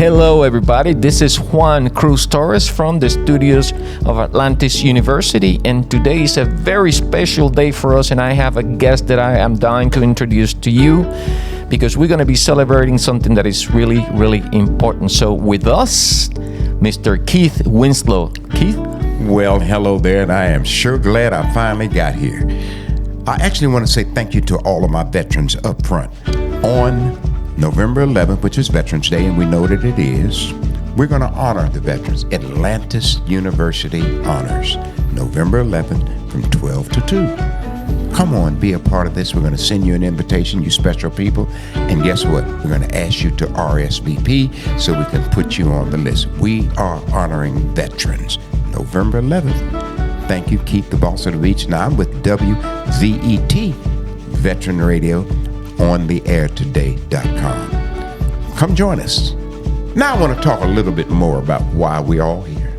Hello, everybody. This is Juan Cruz Torres from the studios of Atlantis University, and today is a very special day for us, and I have a guest that I am dying to introduce to you because we're going to be celebrating something that is really, really important. So with us, Mr. Keith Winslow. Keith? Well, hello there, and I am sure glad I finally got here. I actually want to say thank you to all of my veterans up front. On November 11th, which is Veterans Day, and we know that it is, we're going to honor the veterans. Atlantis University Honors, November 11th from 12 to 2. Come on, be a part of this. We're going to send you an invitation, you special people, and guess what? We're going to ask you to RSVP so we can put you on the list. We are honoring veterans, November 11th. Thank you, Keith, the boss of the beach. Now I'm with WVET, Veteran Radio, ontheairtoday.com. Come join us. Now I want to talk a little bit more about why we're all here.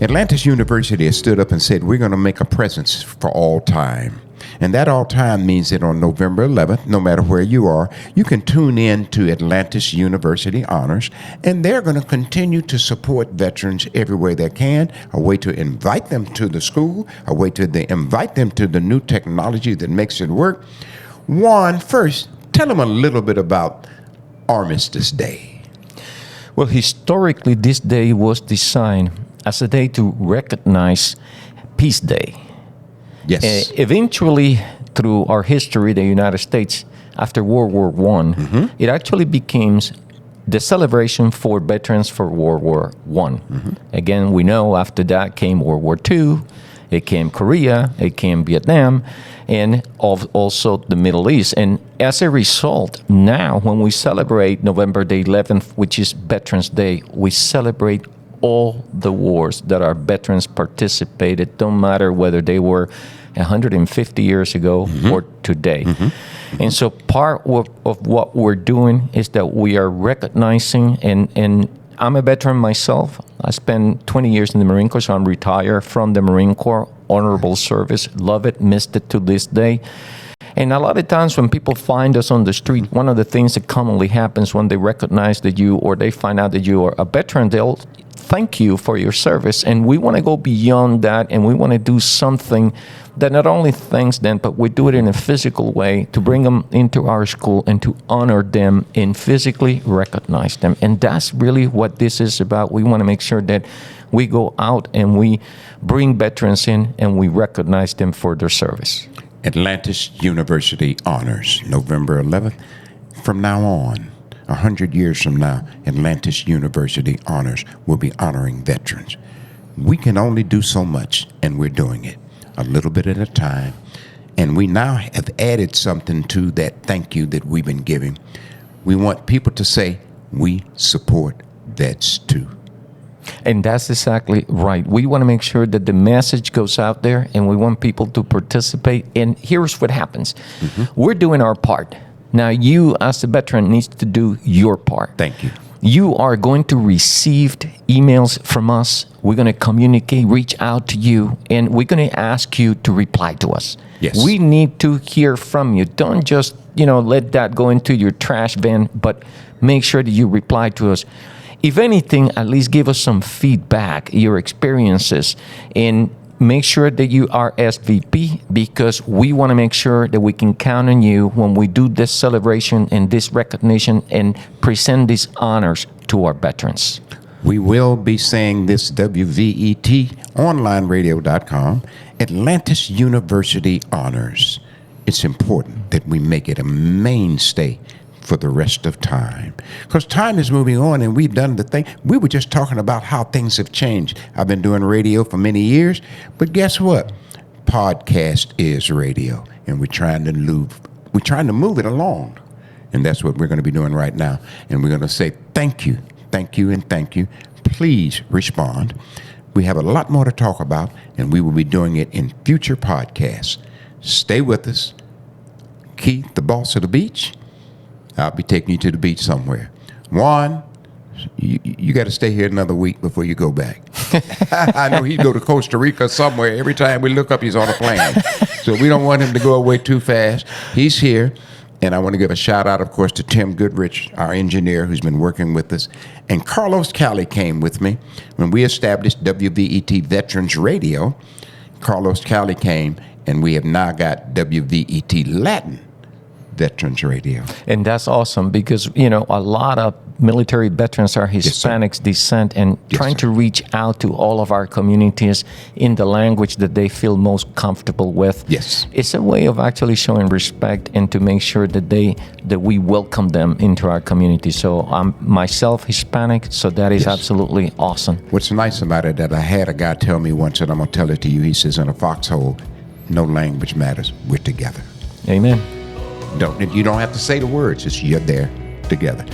Atlantis University has stood up and said we're going to make a presence for all time. And that all time means that on November 11th, no matter where you are, you can tune in to Atlantis University Honors, and they're going to continue to support veterans everywhere they can, a way to invite them to the school, a way to invite them to the new technology that makes it work. Juan, first, tell them a little bit about Armistice Day. Well, historically, this day was designed as a day to recognize Peace Day. Yes. Eventually, through our history, the United States, after World War I, it actually became the celebration for veterans for World War I. Again, we know after that came World War II, it came Korea, it came Vietnam, and also the Middle East. And as a result, now when we celebrate November the 11th, which is Veterans Day, we celebrate all the wars that our veterans participated, don't matter whether they were 150 years ago or today. And so part of what we're doing is that we are recognizing, and I'm a veteran myself. I spent 20 years in the Marine Corps, so I'm retired from the Marine Corps. Honorable service, love it, missed it to this day. And a lot of times when people find us on the street, one of the things that commonly happens when they recognize that you, or they find out that you are a veteran, they'll thank you for your service. And we want to go beyond that, and we want to do something that not only thanks them, but we do it in a physical way to bring them into our school and to honor them and physically recognize them. And that's really what this is about. We want to make sure that we go out and we bring veterans in and we recognize them for their service. Atlantis University Honors, November 11th. From now on, 100 years from now, Atlantis University Honors will be honoring veterans. We can only do so much, and we're doing it a little bit at a time. And we now have added something to that thank you that we've been giving. We want people to say, we support vets too. And that's exactly right. We want to make sure that the message goes out there, and we want people to participate. And here's what happens. We're doing our part. Now, you as a veteran needs to do your part. Thank you. You are going to receive emails from us. We're going to communicate, reach out to you, and we're going to ask you to reply to us. Yes. We need to hear from you. Don't just, let that go into your trash bin, but make sure that you reply to us. If anything, at least give us some feedback, your experiences, and make sure that you are Rsvp, because we want to make sure that we can count on you when we do this celebration and this recognition and present these honors to our veterans. We will be saying this WVET, onlineradio.com, Atlantis University Honors. It's important that we make it a mainstay for the rest of time, because time is moving on, and we've done the thing. We were just talking about how things have changed. I've been doing radio for many years, but guess what? Podcast is radio, and we're trying to move it along, and that's what we're going to be doing right now. And we're going to say thank you, and thank you. Please respond. We have a lot more to talk about, and we will be doing it in future podcasts. Stay with us. Keith, the boss of the beach. I'll be taking you to the beach somewhere. Juan, you got to stay here another week before you go back. I know he'd go to Costa Rica somewhere. Every time we look up, he's on a plane. So we don't want him to go away too fast. He's here. And I want to give a shout out, of course, to Tim Goodrich, our engineer, who's been working with us. And Carlos Cali came with me when we established WVET Veterans Radio. Carlos Cali came, and we have now got WVET Latin Veterans Radio. And that's awesome because, you know, a lot of military veterans are Hispanics descent and trying to reach out to all of our communities in the language that they feel most comfortable with. Yes. It's a way of actually showing respect and to make sure that we welcome them into our community. So I'm myself Hispanic, so that is absolutely awesome. What's nice about it that I had a guy tell me once, and I'm going to tell it to you. He says, in a foxhole, no language matters. We're together. Amen. You don't have to say the words. It's you're there together.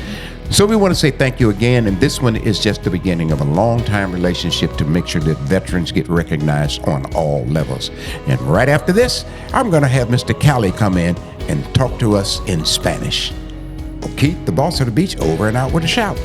So we want to say thank you again, and this one is just the beginning of a long-time relationship to make sure that veterans get recognized on all levels. And right after this, I'm going to have Mr. Cali come in and talk to us in Spanish. Keith, the boss of the beach, over and out with a shout.